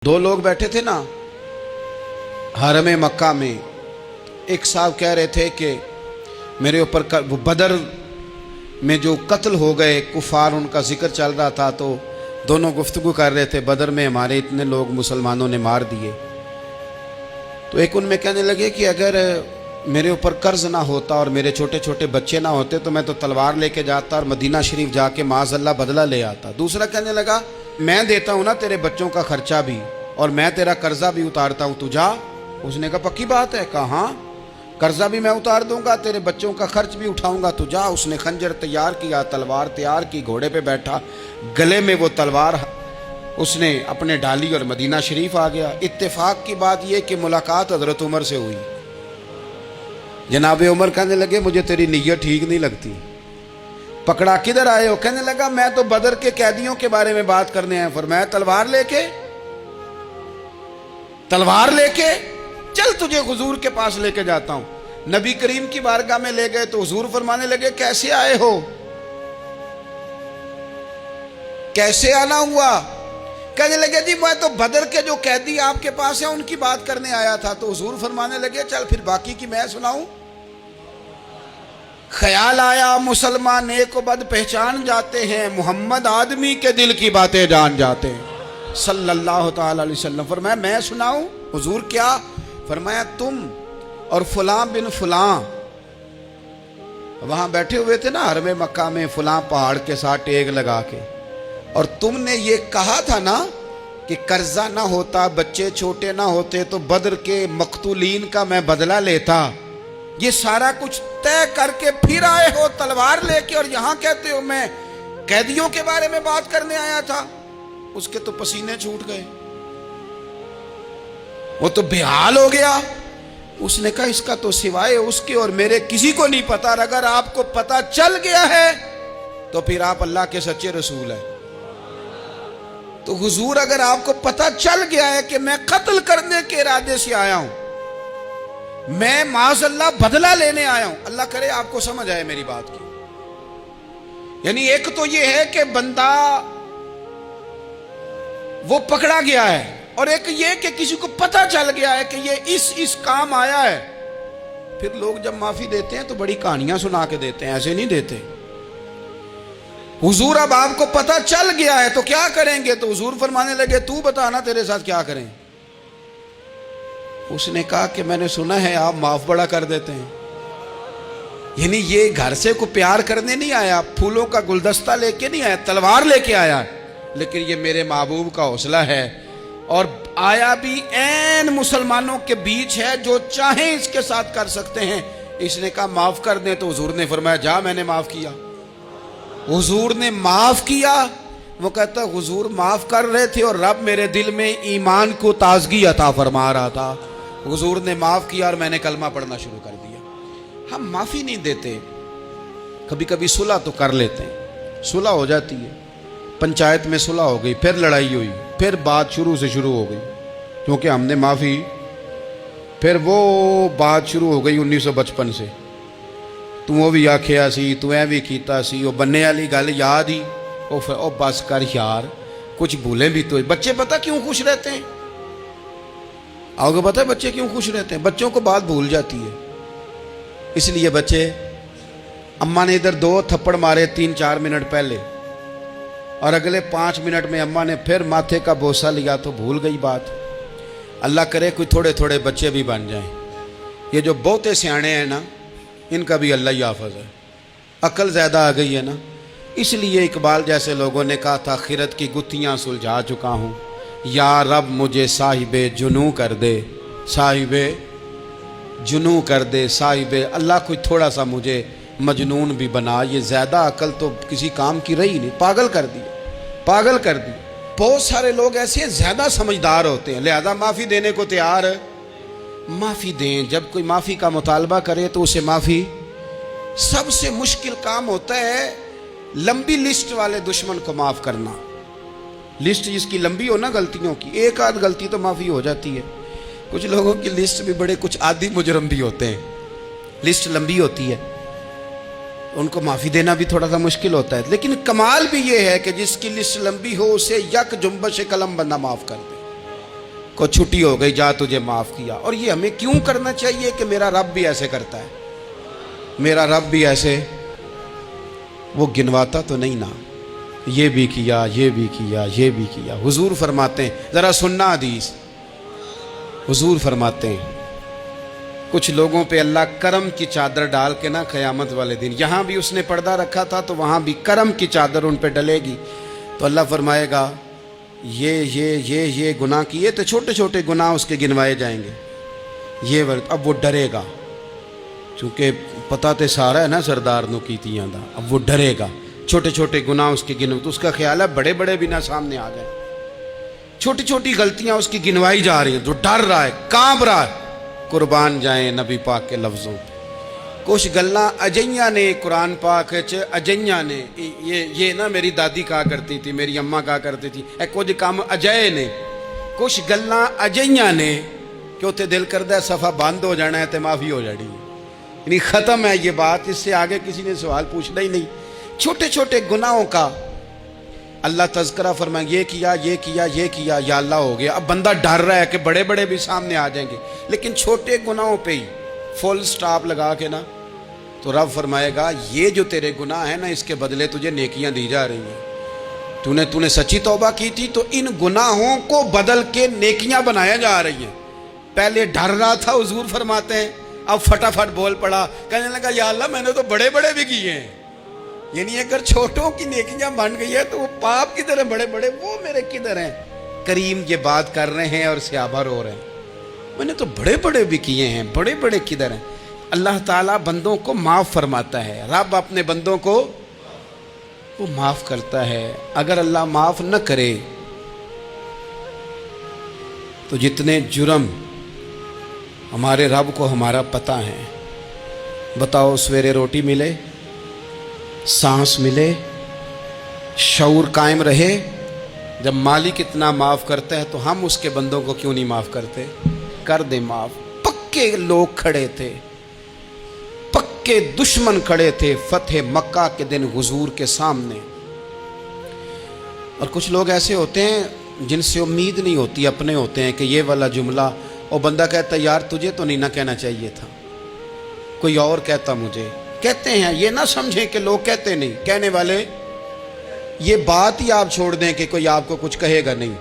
दो लोग बैठे थे ना हरम मक्का में। एक साहब कह रहे थे कि मेरे ऊपर बदर में जो कत्ल हो गए कुफार, उनका जिक्र चल रहा था, तो दोनों गुफ्तगू कर रहे थे, बदर में हमारे इतने लोग मुसलमानों ने मार दिए। तो एक उनमें कहने लगे कि अगर मेरे ऊपर कर्ज ना होता और मेरे छोटे छोटे बच्चे ना होते तो मैं तो तलवार लेके जाता और मदीना शरीफ जाके माज़अल्लाह बदला ले आता। दूसरा कहने लगा मैं देता हूँ ना तेरे बच्चों का खर्चा भी और मैं तेरा कर्जा भी उतारता हूँ, तू जा। उसने कहा पक्की बात है? कहा हाँ, कर्जा भी मैं उतार दूंगा, तेरे बच्चों का खर्च भी उठाऊंगा, तू जा। उसने खंजर तैयार किया, तलवार तैयार की, घोड़े पे बैठा, गले में वो तलवार उसने अपने डाली और मदीना शरीफ आ गया। इत्तेफाक की बात यह कि मुलाकात हजरत उमर से हुई। जनाब उमर कहने लगे मुझे तेरी नीयत ठीक नहीं लगती, पकड़ा किधर आए हो? कहने लगा मैं तो बदर के कैदियों के बारे में बात करने आया। फरमाया तलवार लेके चल, तुझे हुजूर के पास लेके जाता हूं। नबी करीम की बारगाह में ले गए तो हुजूर फरमाने लगे कैसे आए हो, कैसे आना हुआ? कहने लगे जी मैं तो बदर के जो कैदी आपके पास है उनकी बात करने आया था। तो हुजूर फरमाने लगे चल फिर बाकी की मैं सुनाऊं। ख्याल आया मुसलमान नेक बद पहचान जाते हैं, मोहम्मद आदमी के दिल की बातें जान जाते हैं सल्लल्लाहु ताला अलैहि वसल्लम। फरमाया मैं सुनाऊं? हुजूर क्या? फरमाया तुम और फलां बिन फलां वहां बैठे हुए थे ना हरम मक्का में, फलां पहाड़ के साथ टेक लगा के, और तुमने ये कहा था ना कि कर्जा ना होता, बच्चे छोटे ना होते तो बदर के मकतूलीन का मैं बदला लेता। ये सारा कुछ तय करके फिर आए हो तलवार लेके और यहां कहते हो मैं कैदियों के बारे में बात करने आया था। उसके तो पसीने छूट गए, वो तो बेहाल हो गया। उसने कहा इसका तो सिवाय उसके और मेरे किसी को नहीं पता, अगर आपको पता चल गया है तो फिर आप अल्लाह के सच्चे रसूल हैं। तो हुजूर अगर आपको पता चल गया है कि मैं कत्ल करने के इरादे से आया हूं, मैं माज़अल्लाह बदला लेने आया हूं, अल्लाह करे आपको समझ आए मेरी बात की। यानी एक तो यह है कि बंदा वो पकड़ा गया है, और एक ये कि किसी को पता चल गया है कि ये इस काम आया है। फिर लोग जब माफी देते हैं तो बड़ी कहानियां सुना के देते हैं, ऐसे नहीं देते। हुजूर अब आपको पता चल गया है तो क्या करेंगे? तो हुजूर फरमाने लगे तू बताना तेरे साथ क्या करें। उसने कहा कि मैंने सुना है आप माफ बड़ा कर देते हैं। यानी ये घर से को प्यार करने नहीं आया, फूलों का गुलदस्ता लेके नहीं आया, तलवार लेके आया, लेकिन ये मेरे महबूब का हौसला है। और आया भी ऐन मुसलमानों के बीच है, जो चाहे इसके साथ कर सकते हैं। इसने कहा माफ कर दें, तो हुजूर ने फरमाया जा मैंने माफ किया। हुजूर ने माफ किया। वो कहता हुजूर माफ कर रहे थे और रब मेरे दिल में ईमान को ताजगी अता फरमा रहा था। हुजूर ने माफ किया और मैंने कलमा पढ़ना शुरू कर दिया। हम माफी नहीं देते, कभी कभी सुलह तो कर लेते हैं, सुलह हो जाती है, पंचायत में सुलह हो गई, फिर लड़ाई हुई, फिर बात शुरू से शुरू हो गई, क्योंकि हमने माफी, फिर वो बात शुरू हो गई 1955 से। तू वो भी आखिया सी, तू ऐ भी कीता सी, वो बनने वाली गल याद ही, ओ बस कर यार, कुछ भूले भी तो। बच्चे पता क्यों खुश रहते हैं? आपको पता है बच्चे क्यों खुश रहते हैं? बच्चों को बात भूल जाती है, इसलिए बच्चे, अम्मा ने इधर 2 थप्पड़ मारे 3-4 मिनट पहले और अगले 5 मिनट में अम्मा ने फिर माथे का बोसा लिया तो भूल गई बात। अल्लाह करे कोई थोड़े थोड़े बच्चे भी बन जाएं। ये जो बहुते सियाणे हैं ना, इनका भी अल्लाह ही हाफ़िज़ है, अकल ज़्यादा आ गई है ना। इसलिए इकबाल जैसे लोगों ने कहा था खिरत की गुत्थियाँ सुलझा चुका हूँ, या रब मुझे साहिबे जुनू कर दे, साहिबे जुनू कर दे, साहिबे अल्लाह कोई थोड़ा सा मुझे मजनून भी बना। ये ज़्यादा अकल तो किसी काम की रही नहीं, पागल कर दी, पागल कर दी। बहुत सारे लोग ऐसे ज़्यादा समझदार होते हैं, लिहाजा माफ़ी देने को तैयार है। माफ़ी दें, जब कोई माफ़ी का मुतालबा करे तो उसे माफ़ी। सबसे मुश्किल काम होता है लंबी लिस्ट वाले दुश्मन को माफ़ करना। लिस्ट जिसकी लंबी हो ना गलतियों की, एक आध गलती तो माफ़ी हो जाती है। कुछ लोगों की लिस्ट भी बड़े, कुछ आदि मुजरम भी होते हैं, लिस्ट लंबी होती है, उनको माफ़ी देना भी थोड़ा सा मुश्किल होता है। लेकिन कमाल भी ये है कि जिसकी लिस्ट लंबी हो उसे यक जुम्बश कलम बंदा माफ़ कर दे। کو छुट्टी हो गई, जा तुझे माफ़ किया। और ये हमें क्यों करना चाहिए कि मेरा रब भी ऐसे करता है, मेरा रब भी ऐसे, वो गिनवाता तो नहीं ना, ये भी किया, ये भी किया, ये भी किया। हुजूर फरमाते हैं, ज़रा सुनना हदीस, हुजूर फरमाते हैं कुछ लोगों पे अल्लाह करम की चादर डाल के ना क़यामत वाले दिन, यहाँ भी उसने पर्दा रखा था तो वहाँ भी करम की चादर उन पे डलेगी। तो अल्लाह फरमाएगा ये गुनाह किए, तो छोटे छोटे गुनाह उसके गिनवाए जाएंगे। ये वर्ग अब वो डरेगा, चूँकि पता तो सारा है ना सरदार नो कीतियां दा, अब वो डरेगा, छोटे छोटे गुनाह उसके गिन, तो उसका ख्याल है बड़े बड़े भी ना सामने आ जाए, छोटी छोटी गलतियां उसकी गिनवाई जा रही हैं, जो डर रहा है, कांप रहा है। कुर्बान जाए नबी पाक के लफ्ज़ों पे। कुछ गल्लां अजइयां ने कुरान पाक च, अजइयां ने, ये ना मेरी दादी कहा करती थी, मेरी अम्मा कहा करती थी, ए कुछ काम अजय ने, कुछ गल्लां अजइयां ने कि उत्थे दिल करदा सफ़ा बंद हो जाना है तो माफ़ी हो जानी है, यानी ख़त्म है ये बात, इससे आगे किसी ने सवाल पूछना ही नहीं। छोटे छोटे गुनाहों का अल्लाह तज़किरा फरमाए, ये किया, ये किया, ये किया, या अल्लाह हो गया। अब बंदा डर रहा है कि बड़े बड़े भी सामने आ जाएंगे, लेकिन छोटे गुनाहों पे ही फुल स्टॉप लगा के ना, तो रब फरमाएगा ये जो तेरे गुनाह है ना, इसके बदले तुझे नेकियां दी जा रही हैं। तूने सच्ची तौबा की थी तो इन गुनाहों को बदल के नेकियां बनाया जा रही हैं। पहले डर रहा था, हुजूर फरमाते हैं, अब फटाफट बोल पड़ा, कहने लगा या अल्लाह मैंने तो बड़े बड़े भी किए हैं। यानी अगर छोटों की नेकियां बन गई है तो वो पाप किधर है, बड़े बड़े वो मेरे किधर हैं। करीम ये बात कर रहे हैं और सहाबा रो रहे हैं, मैंने तो बड़े बड़े भी किए हैं, बड़े बड़े किधर हैं। अल्लाह ताला बंदों को माफ़ फरमाता है, रब अपने बंदों को वो माफ़ करता है। अगर अल्लाह माफ़ न करे तो जितने जुर्म हमारे रब को हमारा पता है। बताओ, सवेरे रोटी मिले, सांस मिले, शऊर कायम रहे, जब मालिक इतना माफ़ करता है तो हम उसके बंदों को क्यों नहीं माफ़ करते? कर दे माफ़। पक्के लोग खड़े थे, पक्के दुश्मन खड़े थे फतेह मक्का के दिन हुजूर के सामने। और कुछ लोग ऐसे होते हैं जिनसे उम्मीद नहीं होती, अपने होते हैं कि ये वाला जुमला, और बंदा कहता यार तुझे तो नहीं ना कहना चाहिए था, कोई और कहता मुझे। कहते हैं, ये ना समझें कि लोग कहते नहीं, कहने वाले, ये बात ही आप छोड़ दें कि कोई आपको कुछ कहेगा नहीं,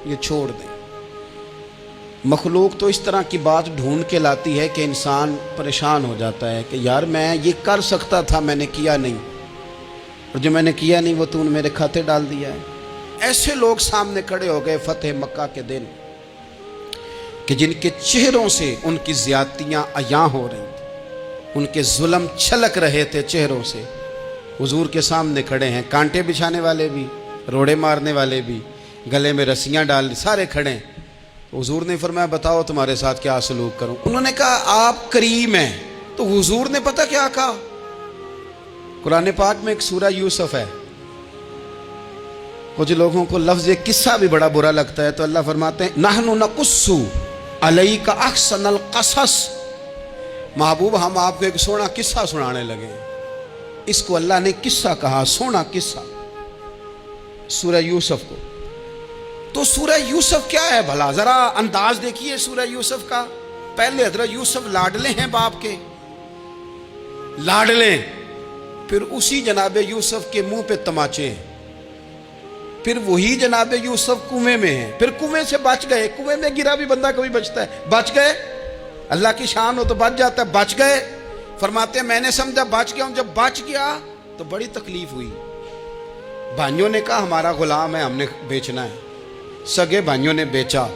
ये छोड़ दें। मखलूक तो इस तरह की बात ढूंढ के लाती है कि इंसान परेशान हो जाता है कि यार मैं ये कर सकता था, मैंने किया नहीं, और जो मैंने किया नहीं वो तूने मेरे खाते डाल दिया है। ऐसे लोग सामने खड़े हो गए फतेह मक्का के दिन कि जिनके चेहरों से उनकी ज्यादतियां अयां हो रही थी, उनके जुल्म छलक रहे थे चेहरों से। हुजूर के सामने खड़े हैं, कांटे बिछाने वाले भी, रोड़े मारने वाले भी, गले में रस्सियां डाल, सारे खड़े हैं। हुजूर ने फरमाया बताओ तुम्हारे साथ क्या सलूक करूं। उन्होंने कहा आप करीम हैं। तो हुजूर ने पता क्या कहा, कुरान पाक में एक सूरा यूसुफ है, कुछ लोगों को लफ्ज़ किस्सा भी बड़ा बुरा लगता है, तो अल्लाह फरमाते हैं नहनु नकुस्सु अलैका अहसनल क़सस, महबूब हम आपको एक सोना किस्सा सुनाने लगे। इसको अल्लाह ने किस्सा कहा, सोना किस्सा, सूरह यूसुफ को। तो सूरह यूसुफ क्या है भला, जरा अंदाज देखिए सूरह यूसुफ का। पहले हज़रत यूसुफ लाडले हैं बाप के, लाडले, फिर उसी जनाबे यूसुफ के मुंह पे तमाचे हैं, फिर वही जनाबे यूसुफ कुएं में है, फिर कुएं से बच गए। कुएं में गिरा भी बंदा कभी बचता है, बच गए, अल्लाह की शान हो तो बच जाता है, बच गए। फरमाते हैं मैंने समझा बच गया हूं, जब बच गया तो बड़ी तकलीफ हुई। भाइयों ने कहा हमारा गुलाम है, हमने बेचना है। सगे भाइयों ने बेचा,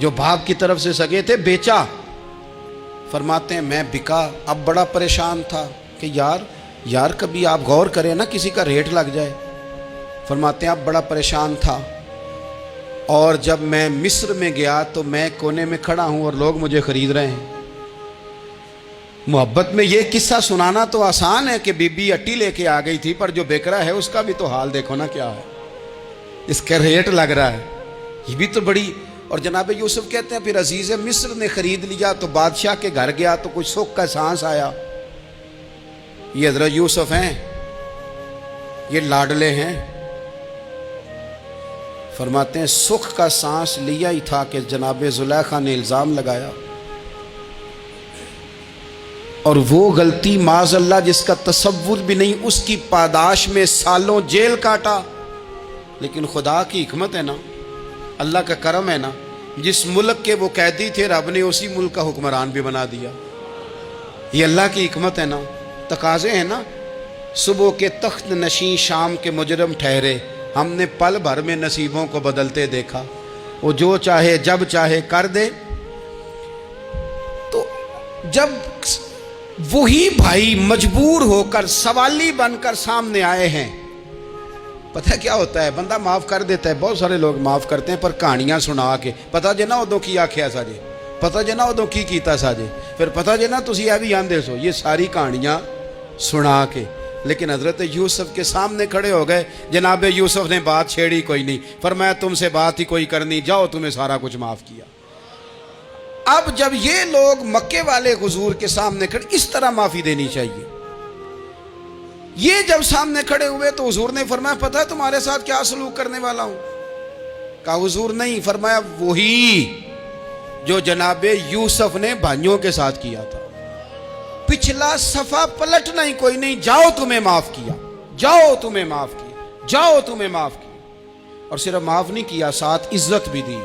जो बाप की तरफ से सगे थे बेचा। फरमाते हैं मैं बिका, अब बड़ा परेशान था कि यार कभी आप गौर करें ना, किसी का रेट लग जाए। फरमाते हैं अब बड़ा परेशान था, और जब मैं मिस्र में गया तो मैं कोने में खड़ा हूं और लोग मुझे खरीद रहे हैं। मोहब्बत में ये किस्सा सुनाना तो आसान है कि बीबी अट्टी लेके आ गई थी, पर जो बेकरा है उसका भी तो हाल देखो ना क्या है, इसका रेट लग रहा है, ये भी तो बड़ी। और जनाब यूसुफ कहते हैं फिर अजीज़ मिस्र ने खरीद लिया, तो बादशाह के घर गया तो कुछ सुख का सांस आया। ये हज़रत यूसुफ हैं, ये लाडले हैं। فرماتے ہیں سکھ کا سانس لیا ہی تھا کہ جناب زلیخا نے الزام لگایا، اور وہ غلطی معاذ اللہ جس کا تصور بھی نہیں، اس کی پاداش میں سالوں جیل کاٹا۔ لیکن خدا کی حکمت ہے نا، اللہ کا کرم ہے نا، جس ملک کے وہ قیدی تھے رب نے اسی ملک کا حکمران بھی بنا دیا۔ یہ اللہ کی حکمت ہے نا، تقاضے ہیں نا۔ صبح کے تخت نشین شام کے مجرم ٹھہرے، ہم نے پل بھر میں نصیبوں کو بدلتے دیکھا۔ وہ جو چاہے جب چاہے کر دے۔ تو جب وہی بھائی مجبور ہو کر سوالی بن کر سامنے آئے ہیں، پتہ کیا ہوتا ہے، بندہ معاف کر دیتا ہے، بہت سارے لوگ معاف کرتے ہیں، پر کہانیاں سنا کے پتہ جے نہ ادوں کی آکھیا ساجے، پتہ جے نہ ادوں کی کیتا ساجے، پھر پتہ جے نہ تسی یہ بھی آندے سو، یہ ساری کہانیاں سنا کے۔ لیکن حضرت یوسف کے سامنے کھڑے ہو گئے، جناب یوسف نے بات چھیڑی کوئی نہیں، فرمایا تم سے بات ہی کوئی کرنی، جاؤ تمہیں سارا کچھ معاف کیا۔ اب جب یہ لوگ مکے والے حضور کے سامنے کھڑے، اس طرح معافی دینی چاہیے۔ یہ جب سامنے کھڑے ہوئے تو حضور نے فرمایا پتہ ہے تمہارے ساتھ کیا سلوک کرنے والا ہوں؟ کہا حضور نہیں، فرمایا وہی جو جناب یوسف نے بھائیوں کے ساتھ کیا تھا، پچھلا صفحہ پلٹنا ہی کوئی نہیں، جاؤ تمہیں معاف کیا، جاؤ تمہیں معاف کیا، جاؤ تمہیں معاف کیا۔ اور صرف معاف نہیں کیا، ساتھ عزت بھی دی۔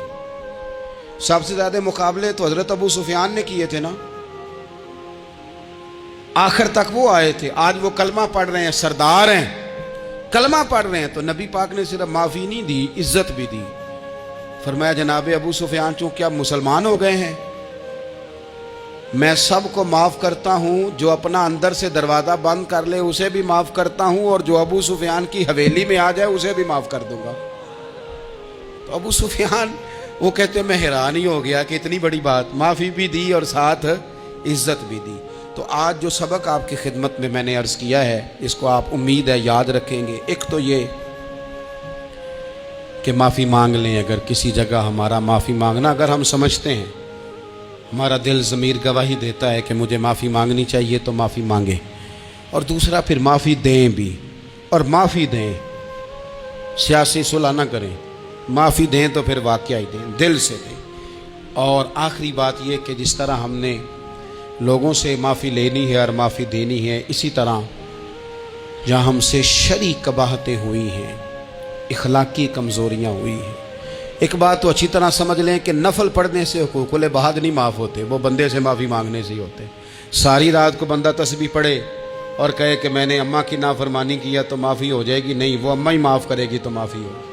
سب سے زیادہ مقابلے تو حضرت ابو سفیان نے کیے تھے نا، آخر تک وہ آئے تھے، آج وہ کلمہ پڑھ رہے ہیں، سردار ہیں، کلمہ پڑھ رہے ہیں، تو نبی پاک نے صرف معافی نہیں دی، عزت بھی دی۔ فرمایا جناب ابو سفیان چونکہ اب مسلمان ہو گئے ہیں، میں سب کو معاف کرتا ہوں، جو اپنا اندر سے دروازہ بند کر لے اسے بھی معاف کرتا ہوں، اور جو ابو سفیان کی حویلی میں آ جائے اسے بھی معاف کر دوں گا۔ تو ابو سفیان وہ کہتے میں حیران ہی ہو گیا کہ اتنی بڑی بات، معافی بھی دی اور ساتھ عزت بھی دی۔ تو آج جو سبق آپ کی خدمت میں نے عرض کیا ہے، اس کو آپ امید ہے یاد رکھیں گے۔ ایک تو یہ کہ معافی مانگ لیں، اگر کسی جگہ ہمارا معافی مانگنا اگر ہم سمجھتے ہیں، ہمارا دل ضمیر گواہی دیتا ہے کہ مجھے معافی مانگنی چاہیے تو معافی مانگیں۔ اور دوسرا پھر معافی دیں بھی، اور معافی دیں، سیاسی صلح نہ کریں، معافی دیں تو پھر واقعی دیں، دل سے دیں۔ اور آخری بات یہ کہ جس طرح ہم نے لوگوں سے معافی لینی ہے اور معافی دینی ہے، اسی طرح جہاں ہم سے شرعی قباحتیں ہوئی ہیں، اخلاقی کمزوریاں ہوئی ہیں، ایک بات تو اچھی طرح سمجھ لیں کہ نفل پڑھنے سے حقوق العباد نہیں معاف ہوتے، وہ بندے سے معافی مانگنے سے ہی ہوتے۔ ساری رات کو بندہ تسبیح پڑھے اور کہے کہ میں نے اماں کی نافرمانی کیا تو معافی ہو جائے گی، نہیں، وہ اماں ہی معاف کرے گی تو معافی ہوگی،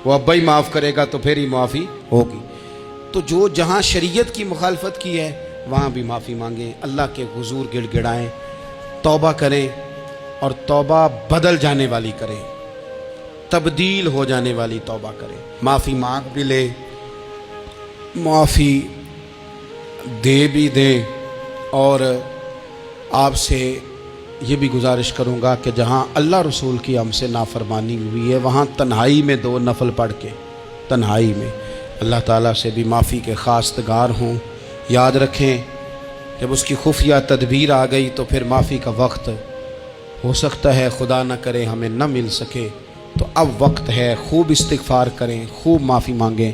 وہ ابا ہی معاف کرے گا تو پھر ہی معافی ہوگی۔ تو جو جہاں شریعت کی مخالفت کی ہے وہاں بھی معافی مانگیں، اللہ کے حضور گڑ گڑائیں، توبہ کریں، اور توبہ بدل جانے والی کریں، تبدیل ہو جانے والی توبہ کریں۔ معافی مانگ بھی لیں، معافی دے بھی دیں، اور آپ سے یہ بھی گزارش کروں گا کہ جہاں اللہ رسول کی ہم سے نافرمانی ہوئی ہے وہاں تنہائی میں 2 نفل پڑھ کے، تنہائی میں اللہ تعالیٰ سے بھی معافی کے خواستگار ہوں۔ یاد رکھیں جب اس کی خفیہ تدبیر آ گئی تو پھر معافی کا وقت ہو سکتا ہے خدا نہ کرے ہمیں نہ مل سکے، تو اب وقت ہے، خوب استغفار کریں، خوب معافی مانگیں۔